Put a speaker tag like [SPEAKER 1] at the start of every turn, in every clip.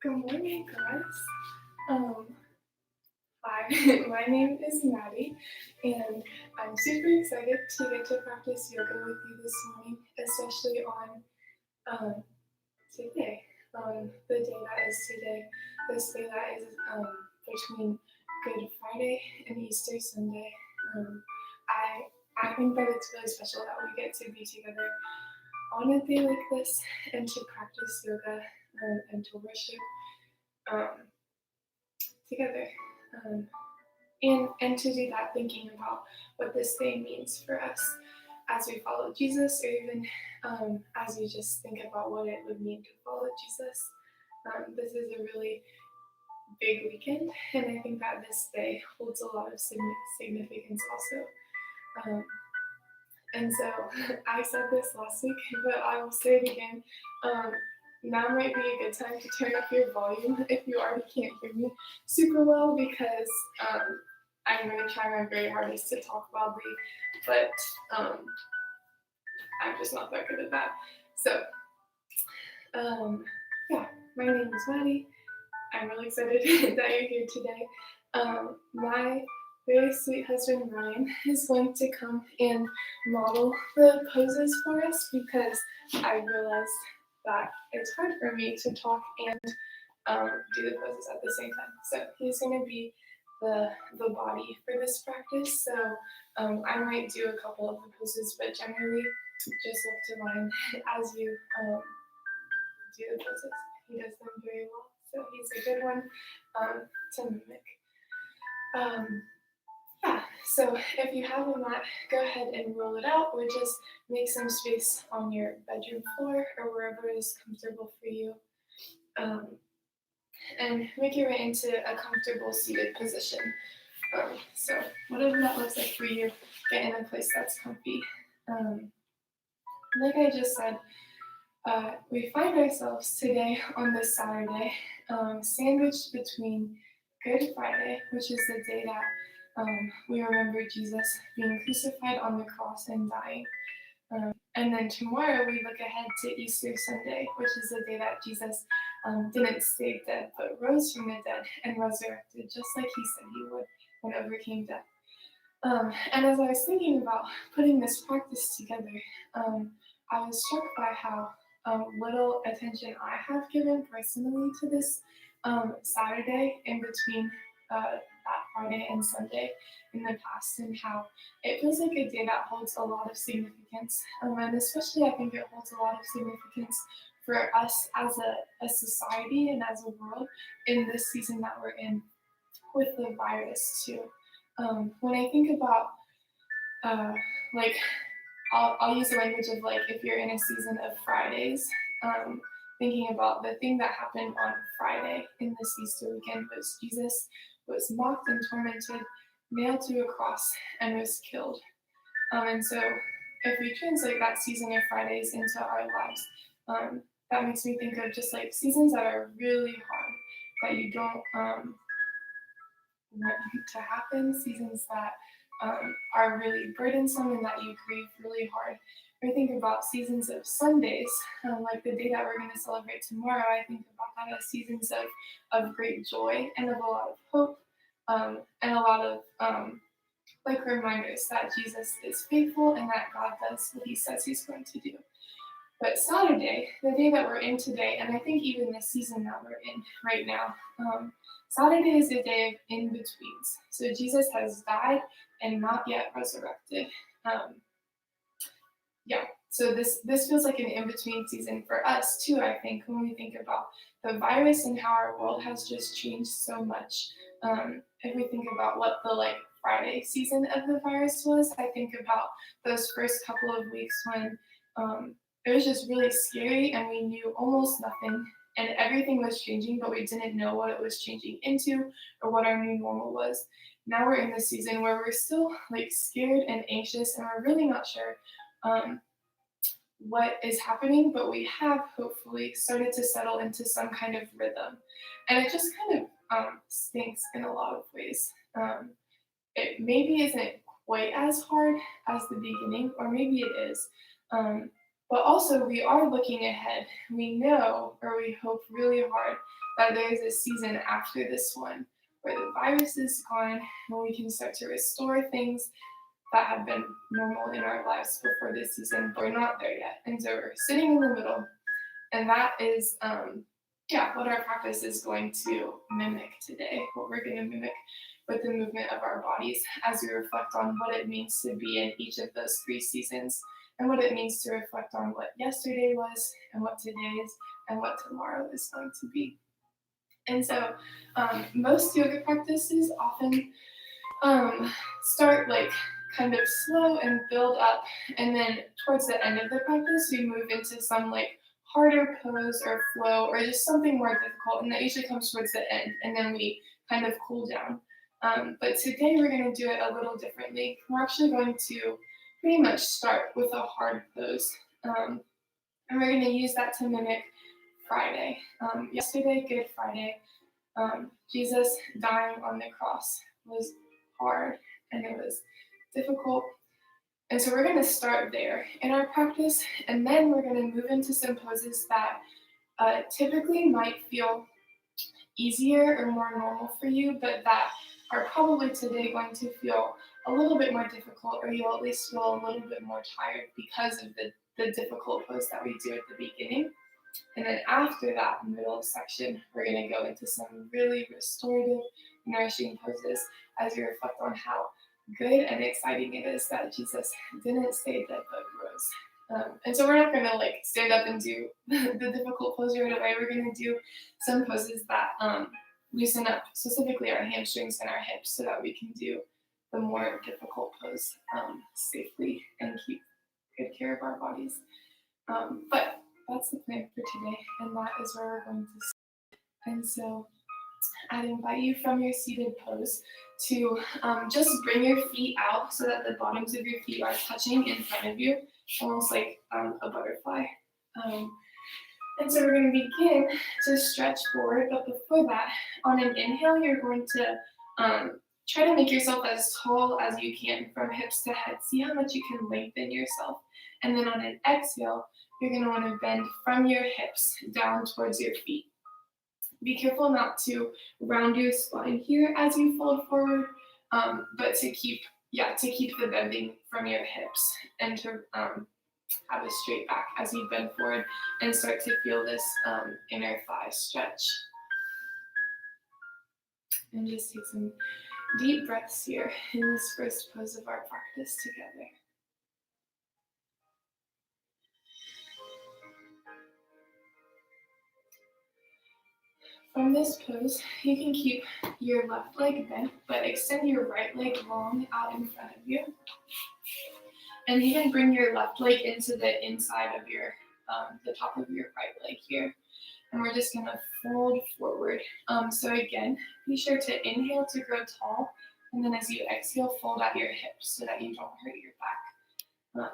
[SPEAKER 1] Good morning, guys. Um, Hi, my name is Maddie, and I'm super excited to get to practice yoga with you this morning, especially on um, today, the day that is today, this day that is between Good Friday and Easter Sunday. Um, I think that it's really special that we get to be together on a day like this and to practice yoga and to worship um, together. Um, and to do that thinking about what this day means for us as we follow Jesus, or even as we just think about what it would mean to follow Jesus. This is a really big weekend, and I think that this day holds a lot of significance also. Um, and so I said this last week, but I will say it again. Um, Now might be a good time to turn up your volume if you already can't hear me super well, because I'm going to try my very hardest to talk loudly, but um, I'm just not that good at that. So, um, yeah, my name is Maddie. I'm really excited that you're here today. My very sweet husband Ryan is going to come and model the poses for us, because I realized that it's hard for me to talk and do the poses at the same time. So he's going to be the body for this practice. So I might do a couple of the poses, but generally just look to Ryan as you do the poses. He does them very well. So he's a good one to mimic. Um, yeah, so if you have a mat, go ahead and roll it out, or just make some space on your bedroom floor or wherever is comfortable for you. And make your way into a comfortable seated position. So whatever that looks like for you, get in a place that's comfy. Like I just said, we find ourselves today on this Saturday, sandwiched between Good Friday, which is the day that we remember Jesus being crucified on the cross and dying. And then tomorrow we look ahead to Easter Sunday, which is the day that Jesus didn't stay dead, but rose from the dead and resurrected, just like he said he would, and overcame death. And as I was thinking about putting this practice together, I was struck by how little attention I have given personally to this Saturday in between that Friday and Sunday in the past, and how it feels like a day that holds a lot of significance. And especially, I think it holds a lot of significance for us as a society and as a world in this season that we're in with the virus, too. When I think about uh, like I'll use the language of like if you're in a season of Fridays, thinking about the thing that happened on Friday in this Easter weekend was Jesus was mocked and tormented, nailed to a cross, and was killed. And so if we translate that season of Fridays into our lives, that makes me think of just like seasons that are really hard, that you don't want to happen, seasons that are really burdensome and that you grieve really hard. I think about seasons of Sundays, like the day that we're going to celebrate tomorrow. I think about that as seasons of great joy and of a lot of hope, and a lot of like reminders that Jesus is faithful and that God does what he says he's going to do. But Saturday, the day that we're in today, and I think even the season that we're in right now, Saturday is a day of in-betweens. So Jesus has died and not yet resurrected. So this feels like an in-between season for us too, I think, when we think about the virus and how our world has just changed so much. If we think about what the like Friday season of the virus was, I think about those first couple of weeks when it was just really scary and we knew almost nothing and everything was changing, but we didn't know what it was changing into or what our new normal was. Now we're in this season where we're still like scared and anxious and we're really not sure what is happening, but we have hopefully started to settle into some kind of rhythm. And it just kind of stinks in a lot of ways. It maybe isn't quite as hard as the beginning, or maybe it is. But also, we are looking ahead. We know, or we hope really hard, that there's a season after this one where the virus is gone and we can start to restore things that have been normal in our lives before this season, but we're not there yet. And so we're sitting in the middle, and that is, what our practice is going to mimic today, what we're going to mimic with the movement of our bodies as we reflect on what it means to be in each of those three seasons and what it means to reflect on what yesterday was and what today is and what tomorrow is going to be. And so most yoga practices often start like kind of slow and build up, and then towards the end of the practice we move into some like harder pose or flow or just something more difficult, and that usually comes towards the end, and then we kind of cool down. But today we're going to do it a little differently. We're actually going to pretty much start with a hard pose, and we're going to use that to mimic Friday. Yesterday, Good Friday, Jesus dying on the cross was hard and it was difficult. And so we're going to start there in our practice, and then we're going to move into some poses that typically might feel easier or more normal for you, but that are probably today going to feel a little bit more difficult, or you'll at least feel a little bit more tired because of the difficult pose that we do at the beginning. And then after that middle section, we're going to go into some really restorative, nourishing poses as we reflect on how good and exciting it is that Jesus didn't stay dead but rose. And so we're not going to like stand up and do the difficult pose right away. We're going to do some poses that loosen up specifically our hamstrings and our hips so that we can do the more difficult pose safely and keep good care of our bodies. But that's the plan for today, and that is where we're going to start. And so I'd invite you from your seated pose to just bring your feet out so that the bottoms of your feet are touching in front of you, almost like a butterfly. And so we're going to begin to stretch forward, but before that, on an inhale, you're going to try to make yourself as tall as you can from hips to head. See how much you can lengthen yourself. And then on an exhale, you're going to want to bend from your hips down towards your feet. Be careful not to round your spine here as you fold forward, but to keep the bending from your hips and to have a straight back as you bend forward and start to feel this inner thigh stretch. And just take some deep breaths here in this first pose of our practice together. From this pose, you can keep your left leg bent, but extend your right leg long out in front of you. And even bring your left leg into the inside of your, the top of your right leg here. And we're just gonna fold forward. So again, be sure to inhale to grow tall, and then as you exhale, fold out your hips so that you don't hurt your back.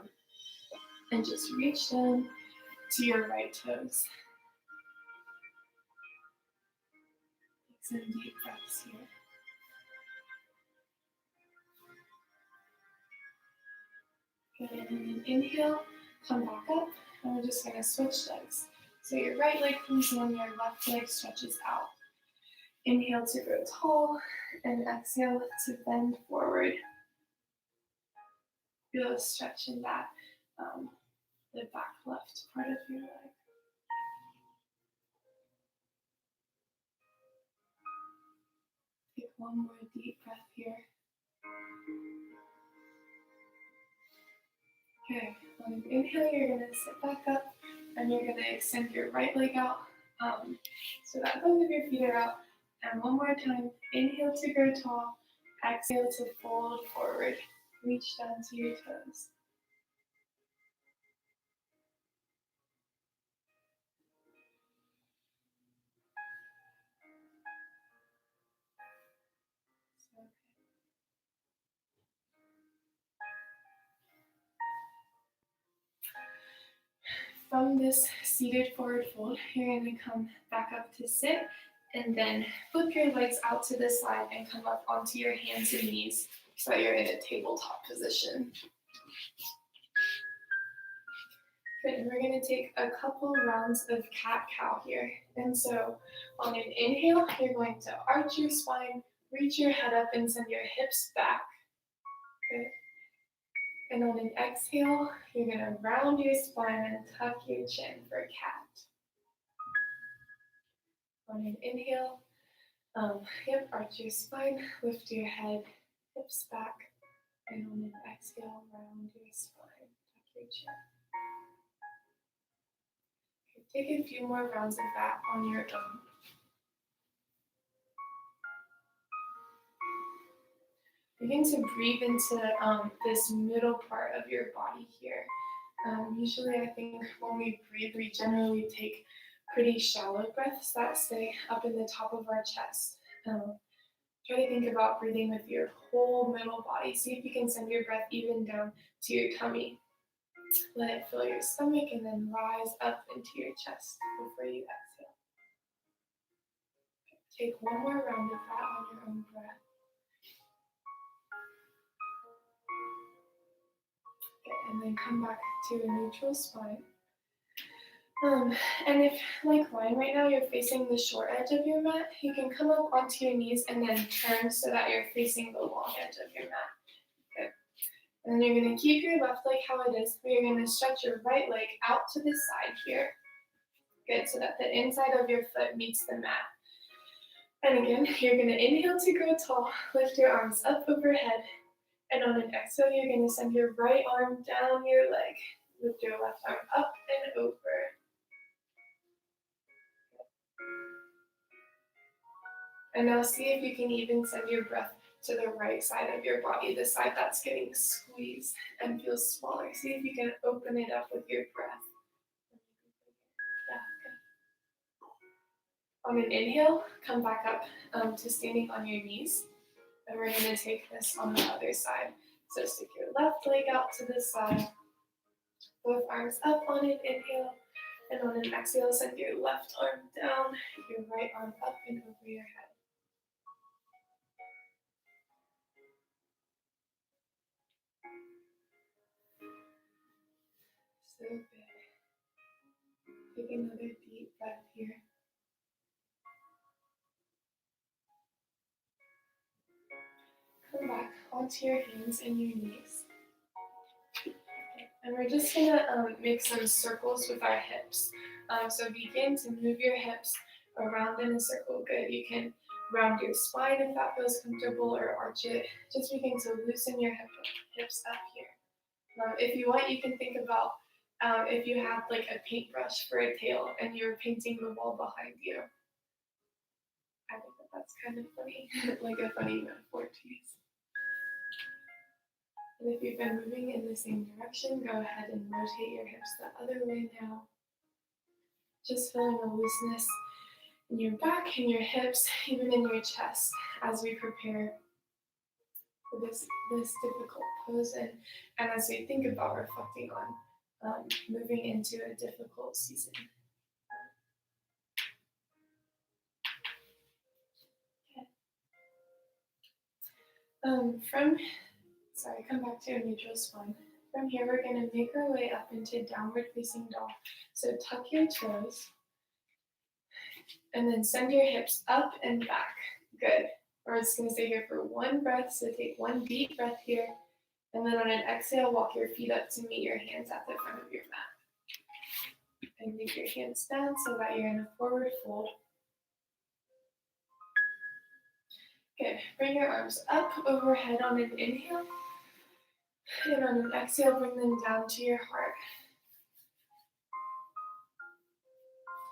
[SPEAKER 1] And just reach down to your right toes. Take some deep breaths here. Good, and then inhale, come back up, and we're just gonna switch legs. So your right leg comes in, your left leg stretches out. Inhale to grow tall, and exhale to bend forward. Feel a stretch in that, the back left part of your leg. Take one more deep breath here. Okay, on inhale, you're gonna sit back up, and you're gonna extend your right leg out, so that both of your feet are out. And one more time, inhale to grow tall, exhale to fold forward. Reach down to your toes. From this seated forward fold, you're going to come back up to sit, and then flip your legs out to the side and come up onto your hands and knees so that you're in a tabletop position. Good, and we're gonna take a couple rounds of cat-cow here. And so on an inhale, you're going to arch your spine, reach your head up and send your hips back. Good. And on an exhale, you're gonna round your spine and tuck your chin for cat. On an inhale, arch your spine, lift your head, hips back, and on an exhale, round your spine, tuck your chin. Okay, take a few more rounds of that on your own. Begin to breathe into this middle part of your body here. Usually I think when we breathe, we generally take pretty shallow breaths that stay up in the top of our chest. Try to think about breathing with your whole middle body. See if you can send your breath even down to your tummy. Let it fill your stomach and then rise up into your chest before you exhale. Take one more round of that on your own breath. And then come back to a neutral spine. And if, like mine right now, you're facing the short edge of your mat, you can come up onto your knees and then turn so that you're facing the long edge of your mat. Good. And then you're going to keep your left leg how it is, but you're going to stretch your right leg out to the side here. Good, so that the inside of your foot meets the mat. And again, you're going to inhale to grow tall, lift your arms up overhead, and on an exhale, you're going to send your right arm down your leg. Lift your left arm up and over. And now see if you can even send your breath to the right side of your body, the side that's getting squeezed and feels smaller. See if you can open it up with your breath. Yeah, good. On an inhale, come back up to standing on your knees. And we're going to take this on the other side. So stick your left leg out to the side. Both arms up on an inhale. And on an exhale, send your left arm down, your right arm up and over your head. So good. Take another deep breath here. Come back onto your hands and your knees. And we're just gonna make some circles with our hips. So begin to move your hips around in a circle. Good. You can round your spine if that feels comfortable or arch it. Just begin to loosen your hips up here. If you want, you can think about if you had like a paintbrush for a tail and you're painting the wall behind you. I think that's kind of funny, like a funny metaphor to use. And if you've been moving in the same direction, go ahead and rotate your hips the other way now. Just feeling a looseness in your back and your hips, even in your chest as we prepare for this difficult pose and as we think about reflecting on moving into a difficult season. Come back to a neutral spine. From here, we're going to make our way up into downward facing dog. So tuck your toes, and then send your hips up and back. Good. We're just going to stay here for one breath, so take one deep breath here, and then on an exhale, walk your feet up to meet your hands at the front of your mat. And leave your hands down so that you're in a forward fold. Good. Bring your arms up overhead on an inhale. And on an exhale, bring them down to your heart.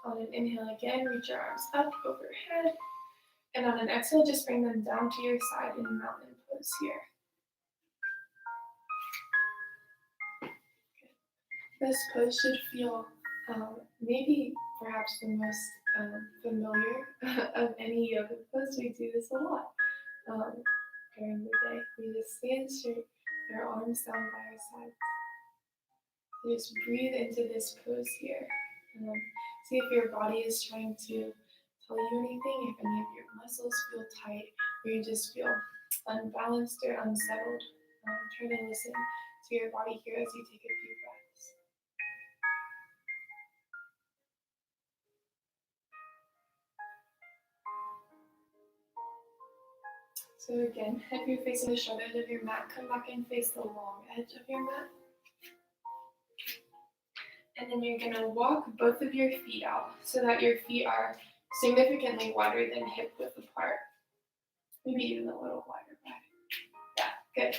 [SPEAKER 1] On an inhale again, reach your arms up overhead. And on an exhale, just bring them down to your side in mountain pose here. This pose should feel maybe perhaps the most familiar of any yoga pose. We do this a lot during the day. We just stand straight, our arms down by our sides. So just breathe into this pose here. See if your body is trying to tell you anything, if any of your muscles feel tight, or you just feel unbalanced or unsettled. Try to listen to your body here as you take a few breaths. So again, if you're facing the short edge of your mat, come back and face the long edge of your mat. And then you're gonna walk both of your feet out so that your feet are significantly wider than hip width apart. Maybe even a little wider back. Yeah, good.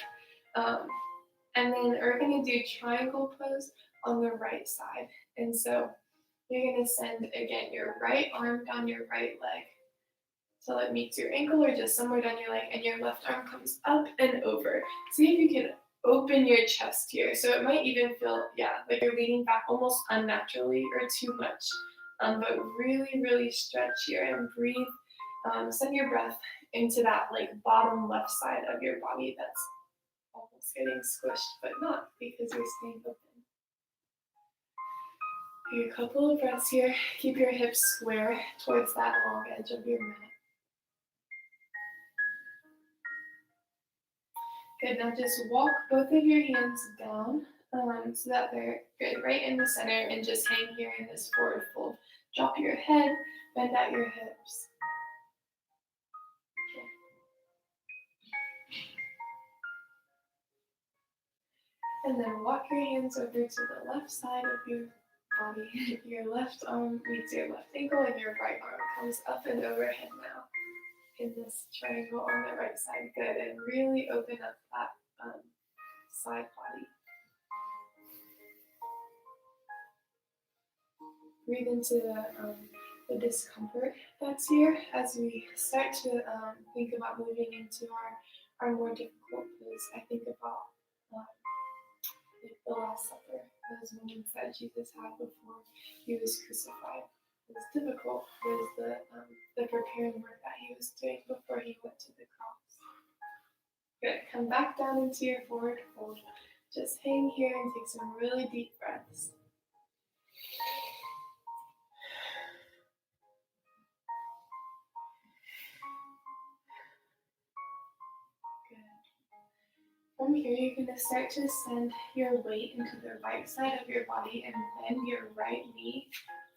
[SPEAKER 1] And then we're gonna do triangle pose on the right side. And so you're gonna send, again, your right arm down your right leg till it meets your ankle or just somewhere down your leg, and your left arm comes up and over. See if you can open your chest here. So it might even feel, like you're leaning back almost unnaturally or too much. But really, really stretch here and breathe. Send your breath into that like bottom left side of your body that's almost getting squished, but not because you're staying open. Take a couple of breaths here. Keep your hips square towards that long edge of your mat. Good, now just walk both of your hands down so that they're good, right in the center, and just hang here in this forward fold. Drop your head, bend out your hips. And then walk your hands over to the left side of your body. Your left arm meets your left ankle and your right arm comes up and overhead now in this triangle on the right side. Good, and really open up that side body. Breathe into the discomfort that's here as we start to think about moving into our more difficult pose. I think about like the Last Supper, those moments that Jesus had before he was crucified. It was difficult. It was the preparing work that he was doing before he went to the cross. Good. Come back down into your forward fold. Just hang here and take some really deep breaths. From here, you're going to start to send your weight into the right side of your body and bend your right knee.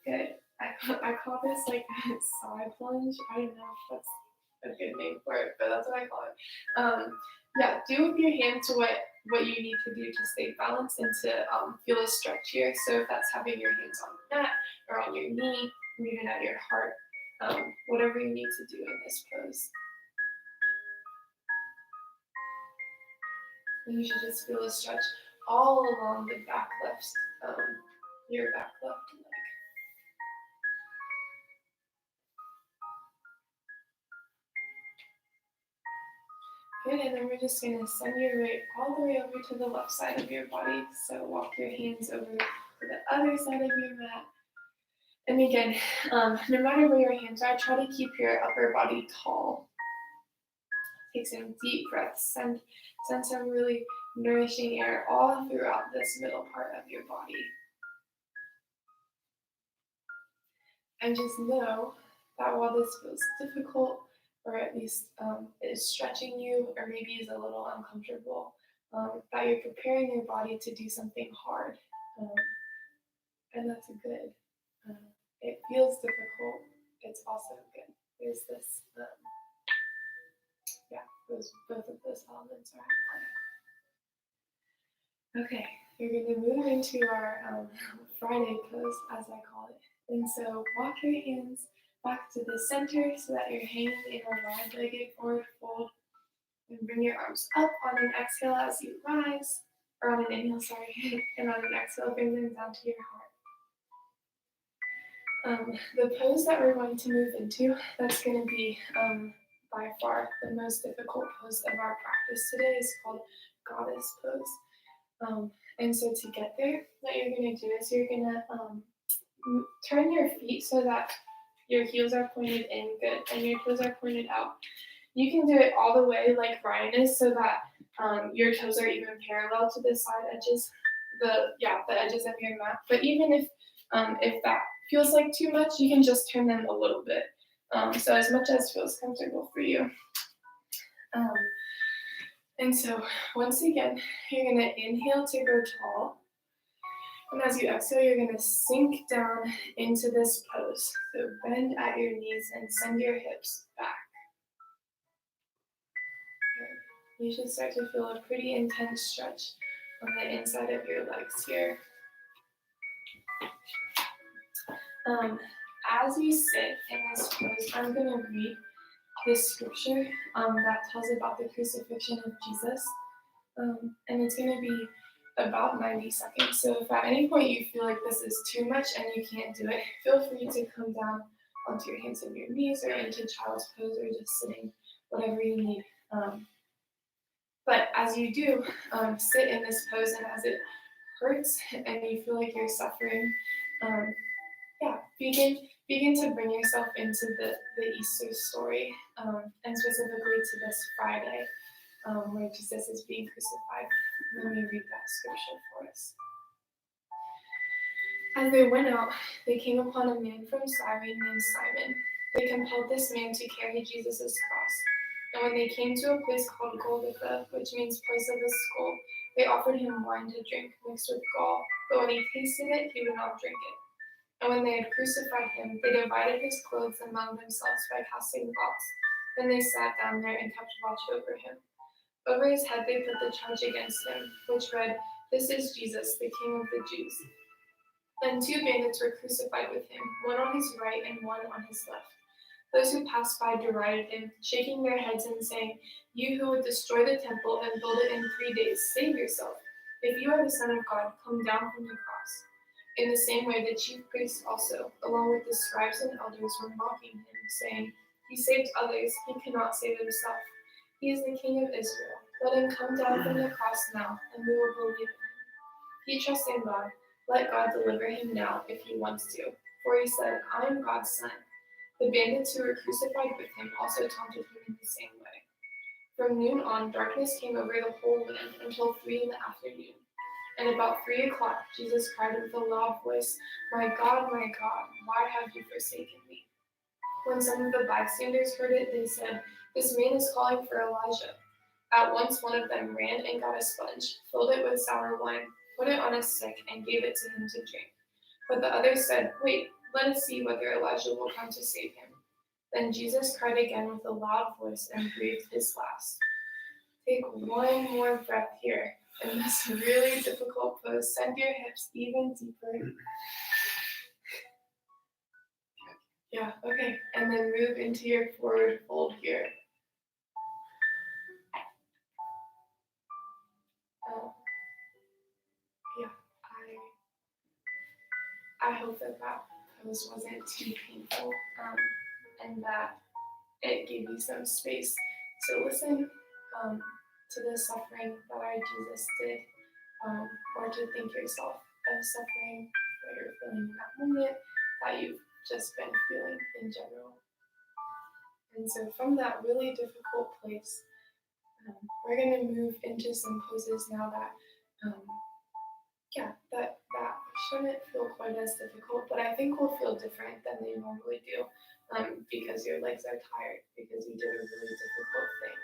[SPEAKER 1] Good. I call this like a side plunge. I don't know if that's a good name for it, but that's what I call it. Do with your hands what you need to do to stay balanced and to feel a stretch here. So if that's having your hands on the mat or on your knee, or even at your heart, whatever you need to do in this pose. And you should just feel a stretch all along the back left, your back left leg. Good, and then we're just going to send your weight all the way over to the left side of your body. So walk your hands over to the other side of your mat. And again, no matter where your hands are, try to keep your upper body tall. Take some deep breaths. Send some really nourishing air all throughout this middle part of your body. And just know that while this feels difficult, or at least is stretching you, or maybe is a little uncomfortable, that you're preparing your body to do something hard. And that's good. It feels difficult. It's also good. There's this, both of those elements are at play. Okay, you're going to move into our Friday pose, as I call it. And so walk your hands back to the center so that you're hanging in a wide-legged forward fold. And bring your arms up on an exhale as you rise, or on an inhale, sorry, and on an exhale, bring them down to your heart. The pose that we're going to move into, that's going to be by far the most difficult pose of our practice today, is called Goddess pose. And so to get there, what you're going to do is you're going to turn your feet so that your heels are pointed in, good, and your toes are pointed out. You can do it all the way like Ryan is, so that your toes are even parallel to the side edges, the edges of your mat. But even if that feels like too much, you can just turn them a little bit. So as much as feels comfortable for you. And so once again, you're going to inhale to go tall. And as you exhale, you're going to sink down into this pose. So bend at your knees and send your hips back. you should start to feel a pretty intense stretch on the inside of your legs here. As you sit in this pose, I'm going to read this scripture that tells about the crucifixion of Jesus. And it's going to be about 90 seconds. So if at any point you feel like this is too much and you can't do it, feel free to come down onto your hands and your knees or into child's pose or just sitting, whatever you need. But as you do, sit in this pose, and as it hurts and you feel like you're suffering, begin to bring yourself into the Easter story, and specifically to this Friday, where Jesus is being crucified. Let me read that scripture for us. As they went out, they came upon a man from Cyrene named Simon. They compelled this man to carry Jesus' cross. And when they came to a place called Golgotha, which means place of the skull, they offered him wine to drink mixed with gall. But when he tasted it, he would not drink it. And when they had crucified him, they divided his clothes among themselves by casting lots. Then they sat down there and kept watch over him. Over his head they put the charge against him, which read, "This is Jesus, the King of the Jews." Then 2 bandits were crucified with him, one on his right and one on his left. Those who passed by derided him, shaking their heads and saying, "You who would destroy the temple and build it in 3 days, save yourself. If you are the Son of God, come down from the cross." In the same way, the chief priests also, along with the scribes and elders, were mocking him, saying, "He saved others, he cannot save himself. He is the King of Israel. Let him come down from the cross now, and we will believe in him. He trusts in God. Let God deliver him now if he wants to. For he said, 'I am God's son.'" The bandits who were crucified with him also taunted him in the same way. From noon on, darkness came over the whole land until 3 in the afternoon. And about 3 o'clock, Jesus cried with a loud voice, my God, why have you forsaken me?" When some of the bystanders heard it, they said, "This man is calling for Elijah." At once one of them ran and got a sponge, filled it with sour wine, put it on a stick, and gave it to him to drink. But the others said, "Wait, let us see whether Elijah will come to save him." Then Jesus cried again with a loud voice and breathed his last. Take one more breath here. In this really difficult pose, send your hips even deeper. Yeah, okay. And then move into your forward fold here. I hope that pose wasn't too painful, and that it gave you some space to listen to the suffering that our Jesus did, or to think yourself of suffering that you're feeling in that moment, that you've just been feeling in general. And so from that really difficult place, we're going to move into some poses now that shouldn't feel quite as difficult, but I think will feel different than they normally do, because your legs are tired, because you did a really difficult thing.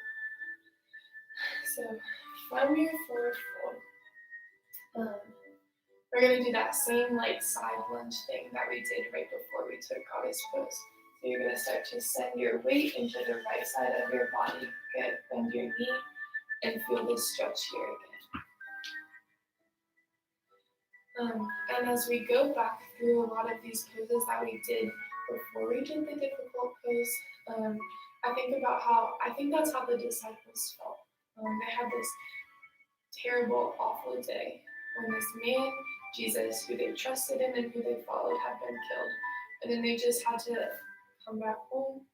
[SPEAKER 1] So from your forward fold, we're going to do that same side lunge thing that we did right before we took goddess pose. So you're going to start to send your weight into the right side of your body. Good. Bend your knee and feel this stretch here again. And as we go back through a lot of these poses that we did before we did the difficult pose, I think that's how the disciples felt. They had this terrible, awful day when this man, Jesus, who they trusted in and who they followed, had been killed. And then they just had to come back home,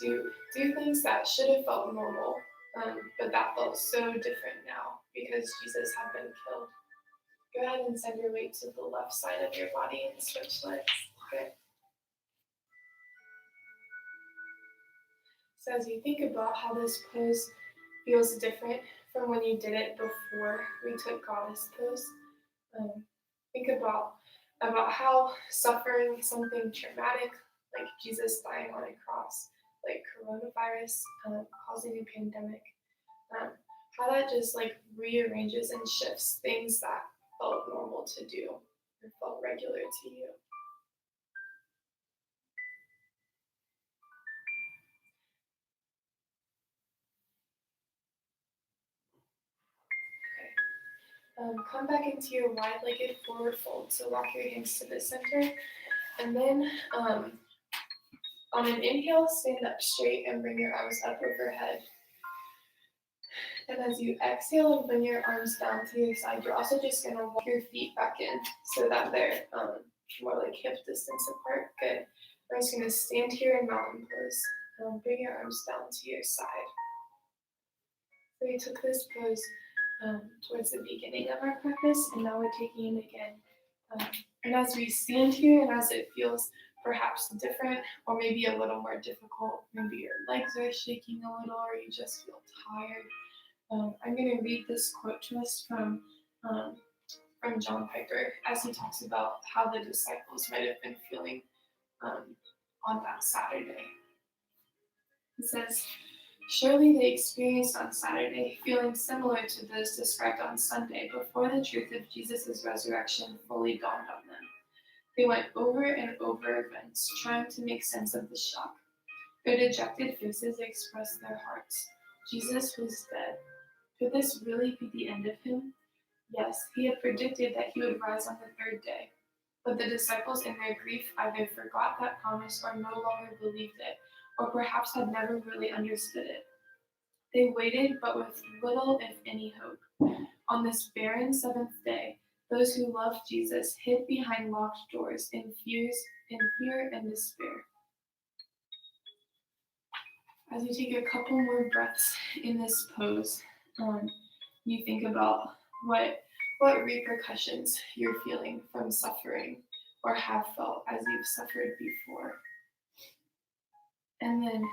[SPEAKER 1] do things that should have felt normal, but that felt so different now because Jesus had been killed. Go ahead and send your weight to the left side of your body and switch legs. Good. So as you think about how this pose feels different from when you did it before we took goddess pose, think about how suffering something traumatic, like Jesus dying on a cross, like coronavirus causing a pandemic, how that just rearranges and shifts things that felt normal to do or felt regular to you. Come back into your wide-legged forward fold. So walk your hands to the center. And then on an inhale, stand up straight and bring your arms up overhead. And as you exhale and bring your arms down to your side, you're also just going to walk your feet back in so that they're more like hip distance apart. Good. We're just going to stand here in mountain pose. Bring your arms down to your side. So we took this pose towards the beginning of our practice, and now we're taking it again. And as we stand here and as it feels perhaps different or maybe a little more difficult, maybe your legs are shaking a little or you just feel tired, I'm going to read this quote to us from John Piper as he talks about how the disciples might have been feeling on that Saturday. He says, "Surely they experienced on Saturday feelings similar to those described on Sunday before the truth of Jesus' resurrection fully dawned on them. They went over and over events, trying to make sense of the shock. Their dejected faces expressed their hearts. Jesus was dead. Could this really be the end of him? Yes, he had predicted that he would rise on the third day. But the disciples in their grief either forgot that promise or no longer believed it, or perhaps had never really understood it. They waited, but with little, if any, hope. On this barren seventh day, those who loved Jesus hid behind locked doors in fear and despair." As you take a couple more breaths in this pose, you think about what repercussions you're feeling from suffering or have felt as you've suffered before. And then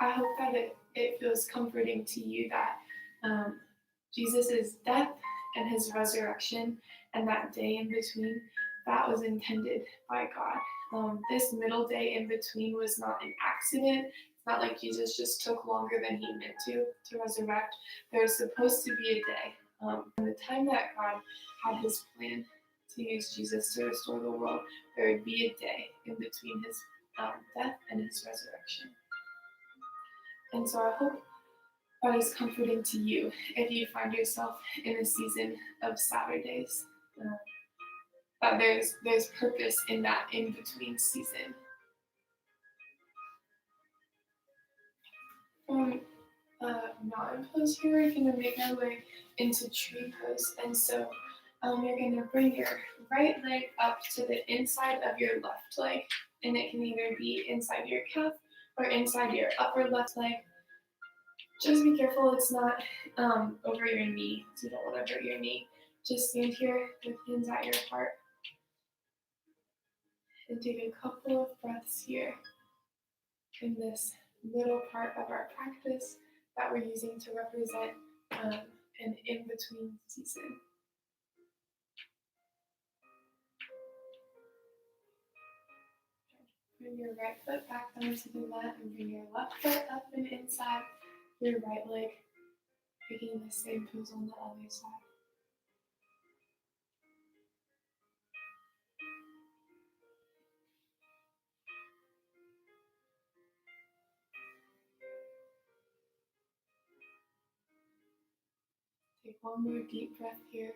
[SPEAKER 1] I hope that it feels comforting to you that Jesus' death and his resurrection and that day in between, that was intended by God. This middle day in between was not an accident. It's not like Jesus just took longer than he meant to resurrect. There was supposed to be a day. From the time that God had his plan to use Jesus to restore the world, there would be a day in between his death and his resurrection. And so I hope that is comforting to you if you find yourself in a season of Saturdays. That there's purpose in that in-between season. From mountain pose here, we're going to make our way into tree pose. And so you're going to bring your right leg up to the inside of your left leg. And it can either be inside your calf or inside your upper left leg. Just be careful it's not over your knee, so you don't want to hurt your knee. Just stand here with hands at your heart. And take a couple of breaths here in this little part of our practice that we're using to represent an in-between season. Bring your right foot back down to the mat and bring your left foot up and inside your right leg, taking the same pose on the other side. Take one more deep breath here.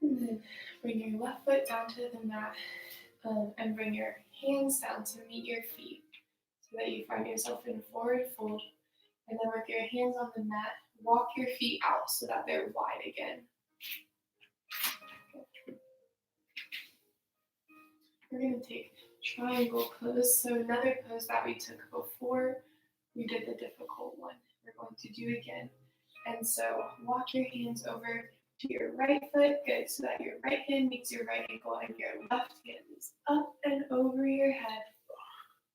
[SPEAKER 1] And then bring your left foot down to the mat and bring your hands down to meet your feet so that you find yourself in forward fold. And then with your hands on the mat, walk your feet out so that they're wide again. We're going to take triangle pose. So another pose that we took before we did the difficult one. We're going to do again. And so walk your hands over to your right foot, good, so that your right hand meets your right ankle and your left hand is up and over your head,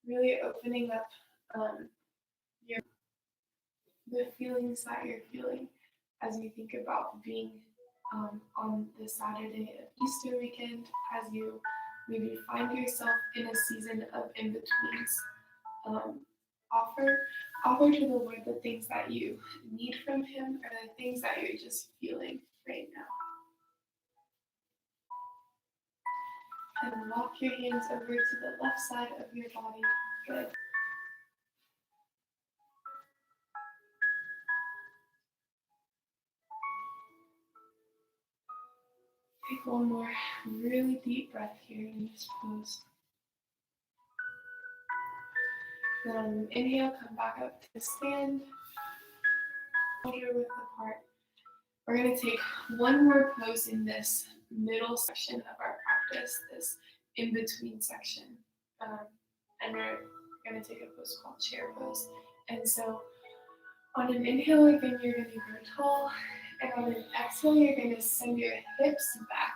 [SPEAKER 1] really opening up the feelings that you're feeling as you think about being on the Saturday of Easter weekend, as you maybe find yourself in a season of in-betweens. Offer to the Lord the things that you need from him or the things that you're just feeling right now. And walk your hands over to the left side of your body. Good. Take one more really deep breath here in this pose. Then on an inhale, come back up to stand, shoulder width apart. We're going to take one more pose in this middle section of our practice, this in-between section. And we're going to take a pose called chair pose. And so on an inhale, again, you're going to grow tall. And on an exhale, you're going to send your hips back.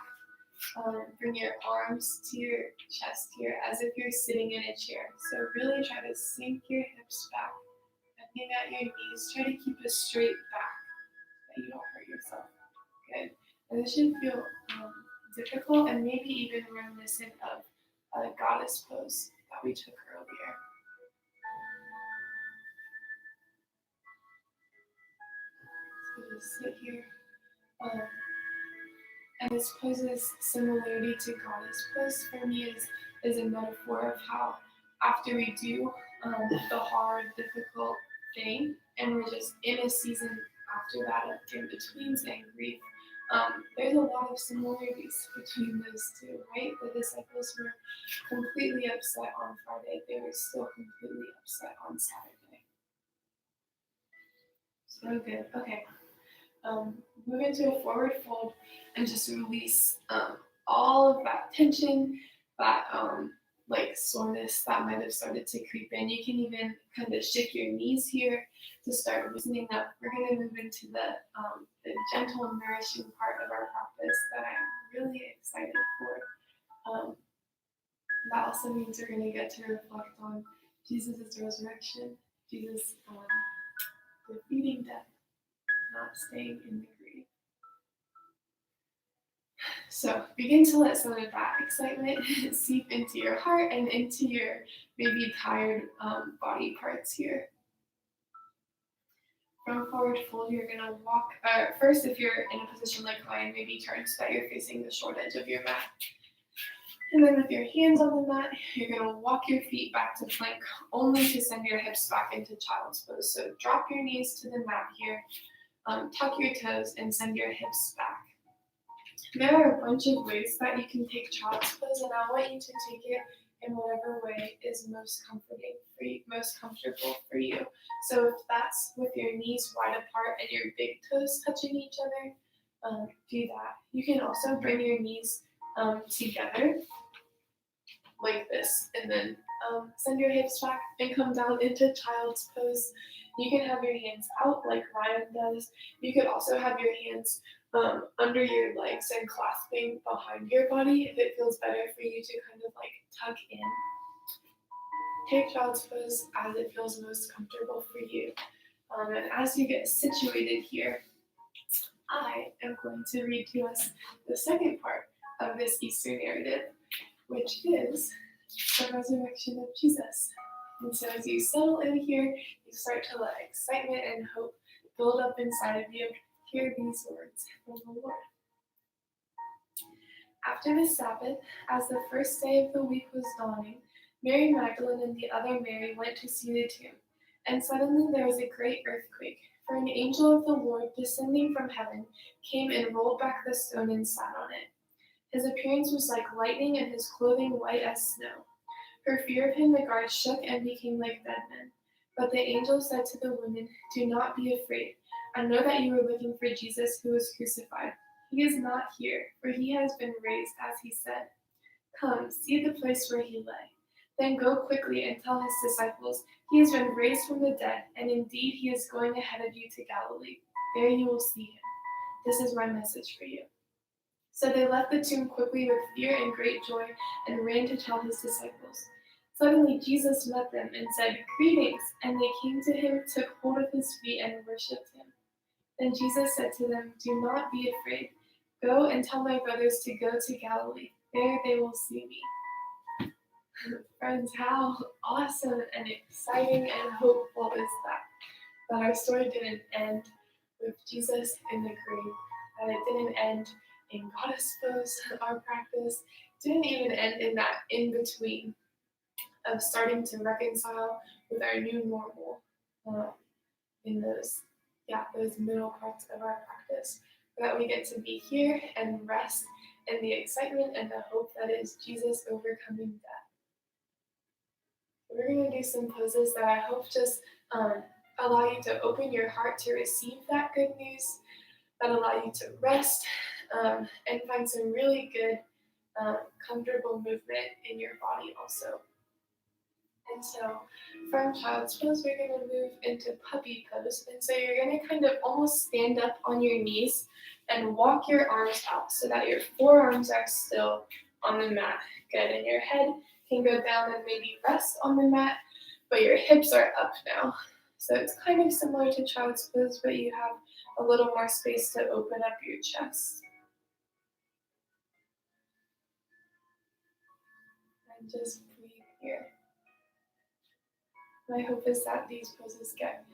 [SPEAKER 1] Bring your arms to your chest here as if you're sitting in a chair. So really try to sink your hips back. Bending at your knees. Try to keep a straight back that you don't hurt yourself. Good. And this should feel difficult and maybe even reminiscent of a goddess pose that we took earlier. So just sit here. And this poses similarity to goddess pose for me is a metaphor of how after we do the hard, difficult thing, and we're just in a season after that of in-betweens and grief, there's a lot of similarities between those two, right? The disciples were completely upset on Friday. They were still completely upset on Saturday. So good. Okay. Move into a forward fold and just release all of that tension, that like soreness that might have started to creep in. You can even kind of shift your knees here to start loosening up. We're going to move into the gentle, nourishing part of our practice that I'm really excited for. That also means we're going to get to reflect on Jesus' resurrection, Jesus defeating death, not staying in the grave. So begin to let some of that excitement seep into your heart and into your maybe tired body parts here. From forward fold, you're going to walk, first if you're in a position like mine, maybe turn so that you're facing the short edge of your mat. And then with your hands on the mat, you're going to walk your feet back to plank, only to send your hips back into child's pose. So drop your knees to the mat here, tuck your toes, and send your hips back. There are a bunch of ways that you can take child's pose, and I want you to take it in whatever way is most comforting for you, most comfortable for you. So if that's with your knees wide apart and your big toes touching each other, do that. You can also bring your knees together like this, and then send your hips back and come down into child's pose. You can have your hands out like Ryan does. You could also have your hands under your legs and clasping behind your body if it feels better for you to kind of like tuck in. Take child's pose as it feels most comfortable for you. And as you get situated here, I am going to read to us the second part of this Easter narrative, which is the resurrection of Jesus. And so as you settle in here, you start to let excitement and hope build up inside of you. Hear these words from the Lord. After the Sabbath, as the first day of the week was dawning, Mary Magdalene and the other Mary went to see the tomb. And suddenly there was a great earthquake, for an angel of the Lord, descending from heaven, came and rolled back the stone and sat on it. His appearance was like lightning, and his clothing white as snow. For fear of him, the guards shook and became like dead men. But the angel said to the women, "Do not be afraid. I know that you are looking for Jesus who was crucified. He is not here, for he has been raised, as he said. Come, see the place where he lay. Then go quickly and tell his disciples, he has been raised from the dead, and indeed he is going ahead of you to Galilee. There you will see him. This is my message for you." So they left the tomb quickly with fear and great joy and ran to tell his disciples. Suddenly Jesus met them and said, "Greetings," and they came to him, took hold of his feet, and worshipped him. Then Jesus said to them, "Do not be afraid. Go and tell my brothers to go to Galilee. There they will see me." Friends, how awesome and exciting and hopeful is that? That our story didn't end with Jesus in the grave, that it didn't end in goddess pose, our practice, didn't even end in that in-between of starting to reconcile with our new normal in those middle parts of our practice, that we get to be here and rest and the excitement and the hope that is Jesus overcoming death. We're going to do some poses that I hope just allow you to open your heart to receive that good news, that allow you to rest and find some really good, comfortable movement in your body also. And so from child's pose, we're going to move into puppy pose. And so you're going to kind of almost stand up on your knees and walk your arms out so that your forearms are still on the mat. Good. And your head can go down and maybe rest on the mat, but your hips are up now. So it's kind of similar to child's pose, but you have a little more space to open up your chest. And just breathe here. My hope is that these poses get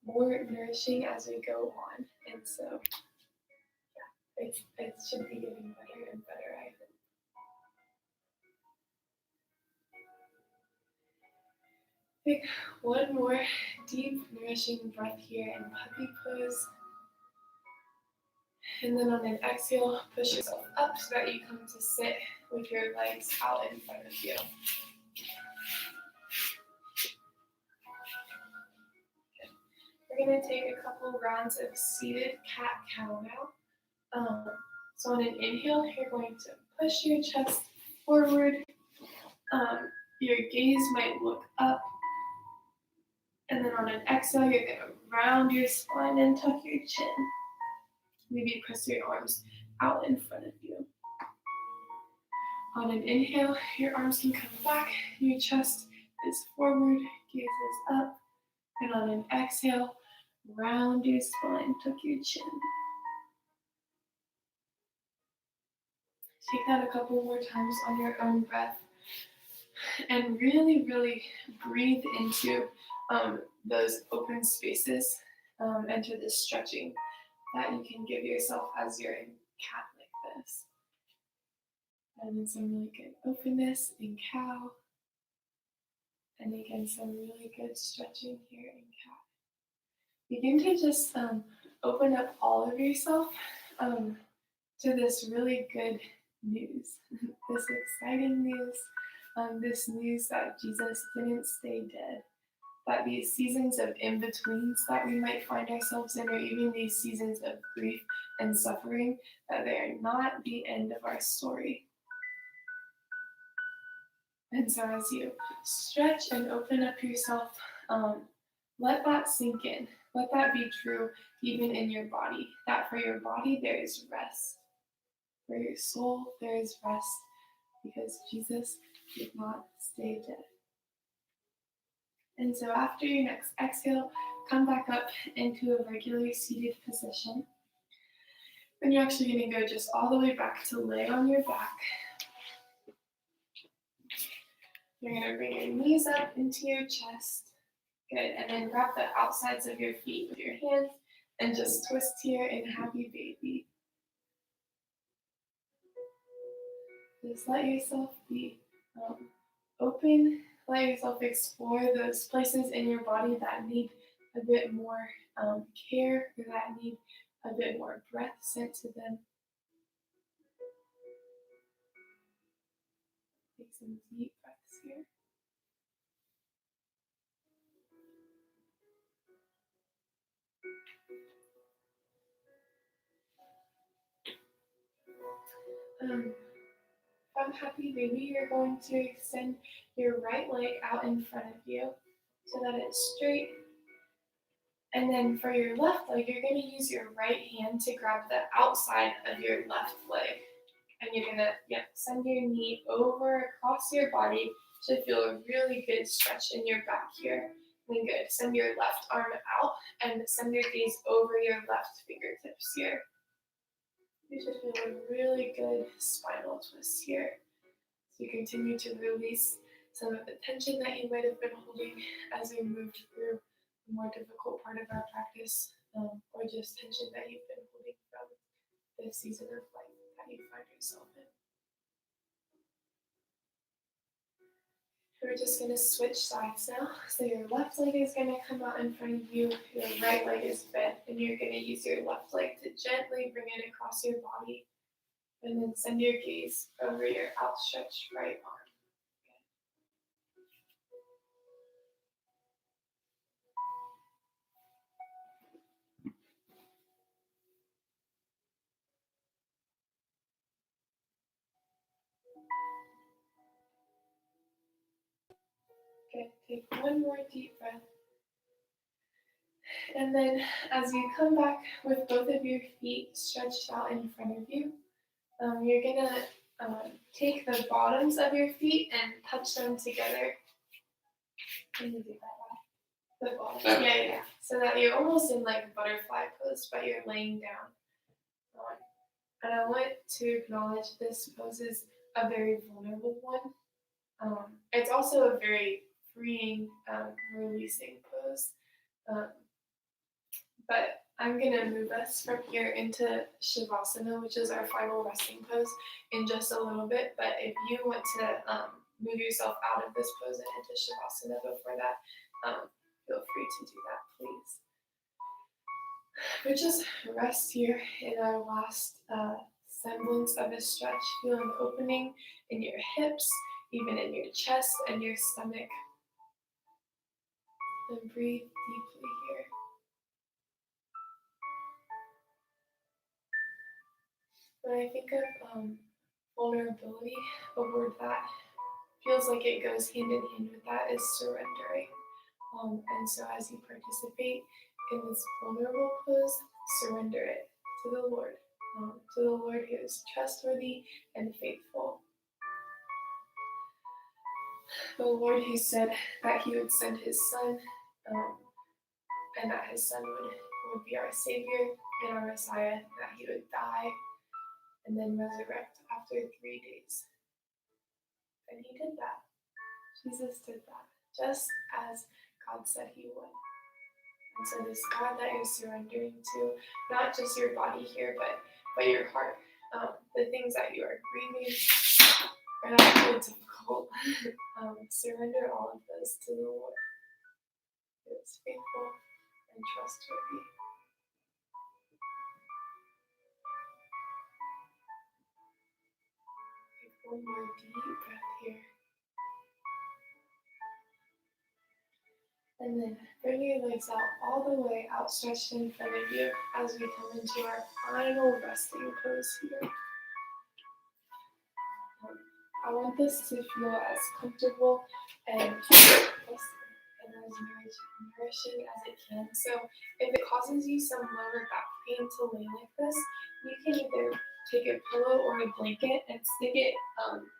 [SPEAKER 1] more nourishing as we go on. And so, yeah, it should be getting better and better, I hope. Take one more deep, nourishing breath here in puppy pose. And then on an exhale, push yourself up so that you come to sit with your legs out in front of you. We're going to take a couple rounds of seated cat-cow now. So on an inhale, you're going to push your chest forward. Your gaze might look up. And then on an exhale, you're going to round your spine and tuck your chin. Maybe press your arms out in front of you. On an inhale, your arms can come back. Your chest is forward, gaze is up. And on an exhale, round your spine, tuck your chin. Take that a couple more times on your own breath. And really, really breathe into those open spaces, enter this stretching that you can give yourself as you're in cat like this. And then some really good openness in cow. And again, some really good stretching here in cat. Begin to just open up all of yourself to this really good news, this exciting news, this news that Jesus didn't stay dead, that these seasons of in-betweens that we might find ourselves in, or even these seasons of grief and suffering, that they are not the end of our story. And so as you stretch and open up yourself, let that sink in. Let that be true even in your body, that for your body there is rest. For your soul there is rest, because Jesus did not stay dead. And so after your next exhale, come back up into a regular seated position. Then you're actually going to go just all the way back to lay on your back. You're going to bring your knees up into your chest. Good. And then grab the outsides of your feet with your hands and just twist here in happy baby. Just let yourself be open. Let yourself explore those places in your body that need a bit more care, or that need a bit more breath sent to them. Take some deep breaths here. If I'm happy baby, you're going to extend your right leg out in front of you so that it's straight. And then for your left leg, you're going to use your right hand to grab the outside of your left leg. And you're going to send your knee over across your body. Should feel a really good stretch in your back here. Then good. Send your left arm out and send your gaze over your left fingertips here. You should feel a really good spinal twist here. So you continue to release some of the tension that you might have been holding as we moved through the more difficult part of our practice, or just tension that you've been holding from this season of life that you find yourself in. We're just going to switch sides now. So your left leg is going to come out in front of you, your right leg is bent, and you're going to use your left leg to gently bring it across your body. And then send your gaze over your outstretched right arm. Good. Take one more deep breath. And then as you come back with both of your feet stretched out in front of you, you're going to take the bottoms of your feet and touch them together. Can you do that? The bottom. Yeah. So that you're almost in like butterfly pose, but you're laying down. And I want to acknowledge this pose is a very vulnerable one. It's also a very freeing, releasing pose. But I'm going to move us from here into Shavasana, which is our final resting pose, in just a little bit. But if you want to move yourself out of this pose and into Shavasana before that, feel free to do that, please. But just rest here in our last semblance of a stretch. Feel an opening in your hips, even in your chest and your stomach. And breathe deeply here. When I think of vulnerability, a word that feels like it goes hand in hand with that is surrendering. And so as you participate in this vulnerable pose, surrender it to the Lord who is trustworthy and faithful. The Lord who said that he would send his son, and that his son would be our Savior and our Messiah, that he would die and then resurrect after 3 days. And he did that. Jesus did that, just as God said he would. And so this God that you're surrendering to, not just your body here, but your heart, the things that you are grieving are not really difficult. Surrender all of those to the Lord, who is faithful and trustworthy. Take one more deep breath here. And then bring your legs out all the way outstretched in front of you as we come into our final resting pose here. I want this to feel as comfortable and as nourishing as it can. So if it causes you some lower back pain to lay like this, you can either take a pillow or a blanket and stick it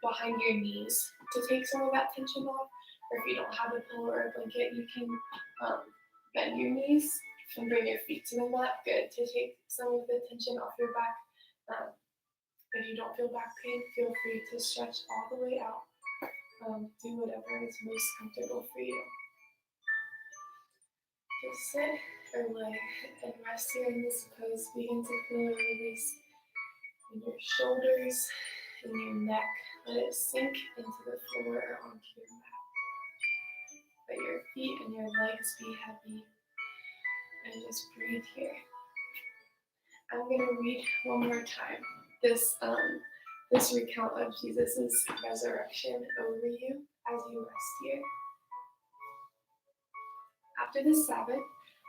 [SPEAKER 1] behind your knees to take some of that tension off. Or if you don't have a pillow or a blanket, you can bend your knees and bring your feet to the mat. Good, to take some of the tension off your back. If you don't feel back pain, feel free to stretch all the way out. Do whatever is most comfortable for you. Just sit or lay and rest here in this pose. Begin to feel a release in your shoulders, in your neck. Let it sink into the floor or onto your mat. Let your feet and your legs be heavy. And just breathe here. I'm going to read one more time this recount of Jesus' resurrection over you as you rest here. After the Sabbath,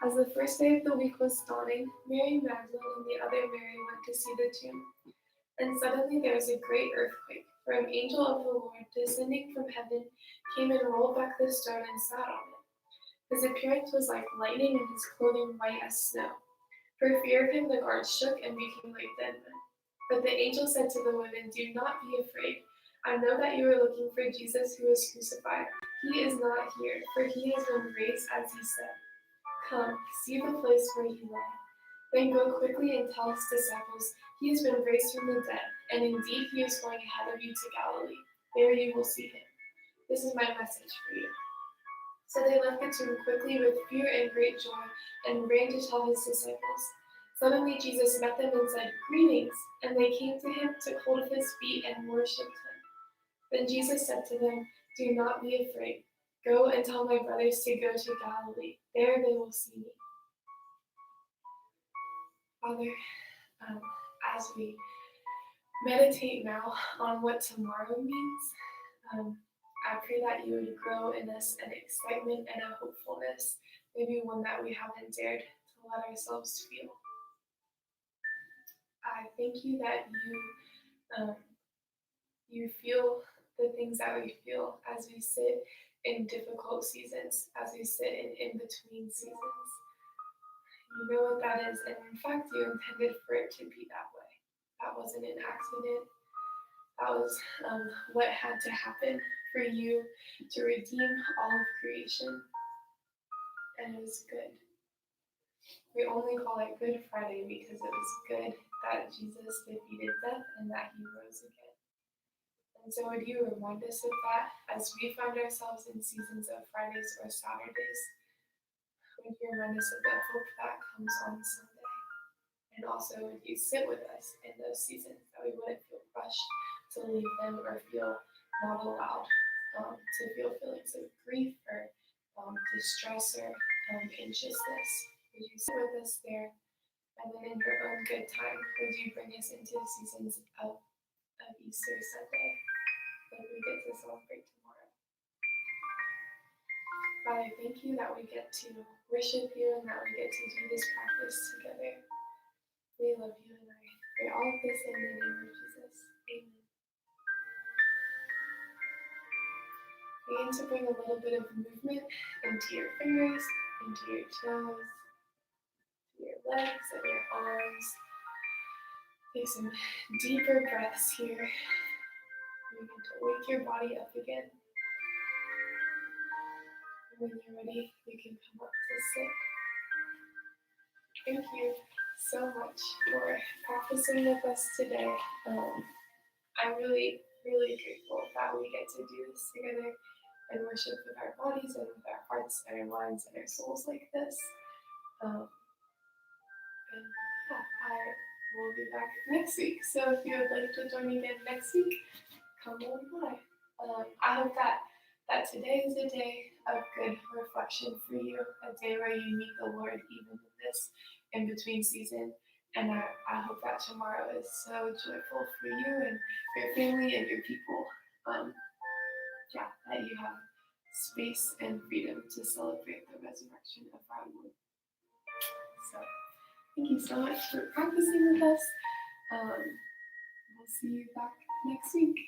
[SPEAKER 1] as the first day of the week was dawning, Mary Magdalene and the other Mary went to see the tomb. And suddenly there was a great earthquake, for an angel of the Lord, descending from heaven, came and rolled back the stone and sat on it. His appearance was like lightning and his clothing white as snow. For fear of him, the guards shook and became like dead men. But the angel said to the women, "Do not be afraid. I know that you are looking for Jesus who was crucified. He is not here, for he has been raised as he said. Come, see the place where he lay. Then go quickly and tell his disciples, he has been raised from the dead, and indeed he is going ahead of you to Galilee. There you will see him. This is my message for you." So they left the tomb quickly with fear and great joy, and ran to tell his disciples. Suddenly Jesus met them and said, "Greetings," and they came to him, took hold of his feet, and worshipped him. Then Jesus said to them, "Do not be afraid. Go and tell my brothers to go to Galilee. There they will see me." Father, as we meditate now on what tomorrow means. I pray that you would grow in us an excitement and a hopefulness, maybe one that we haven't dared to let ourselves feel. I thank you that um, you feel the things that we feel as we sit in difficult seasons, as we sit in between seasons. You know what that is, and in fact, you intended for it to be that way. That wasn't an accident. That was what had to happen for you to redeem all of creation, and it was good. We only call it Good Friday because it was good that Jesus defeated death and that he rose again. And so would you remind us of that as we find ourselves in seasons of Fridays or Saturdays? Would you remind us of the hope that comes on Sunday? And also would you sit with us in those seasons that we wouldn't feel rushed to leave them or feel not allowed to feel feelings of grief or distress or anxiousness? Would you sit with us there? And then in your own good time, would you bring us into seasons of Easter Sunday, like we get to celebrate tomorrow? Father, thank you that we get to worship you and that we get to do this practice together. We love you, and I pray all of this in the name of Jesus. Amen. Begin to bring a little bit of movement into your fingers, into your toes, to your legs and your arms. Take some deeper breaths here. Begin to wake your body up again. And when you're ready, you can come up to sit. Thank you so much for practicing with us today. I'm really, really grateful that we get to do this together and worship with our bodies and with our hearts and our minds and our souls like this. And yeah, I will be back next week. So if you would like to join me again next week, come on by. I hope that today is a day of good reflection for you, a day where you meet the Lord even in this in between season. And I hope that tomorrow is so joyful for you and your family and your people. That you have space and freedom to celebrate the resurrection of our Lord. So thank you so much for practicing with us. We'll see you back next week.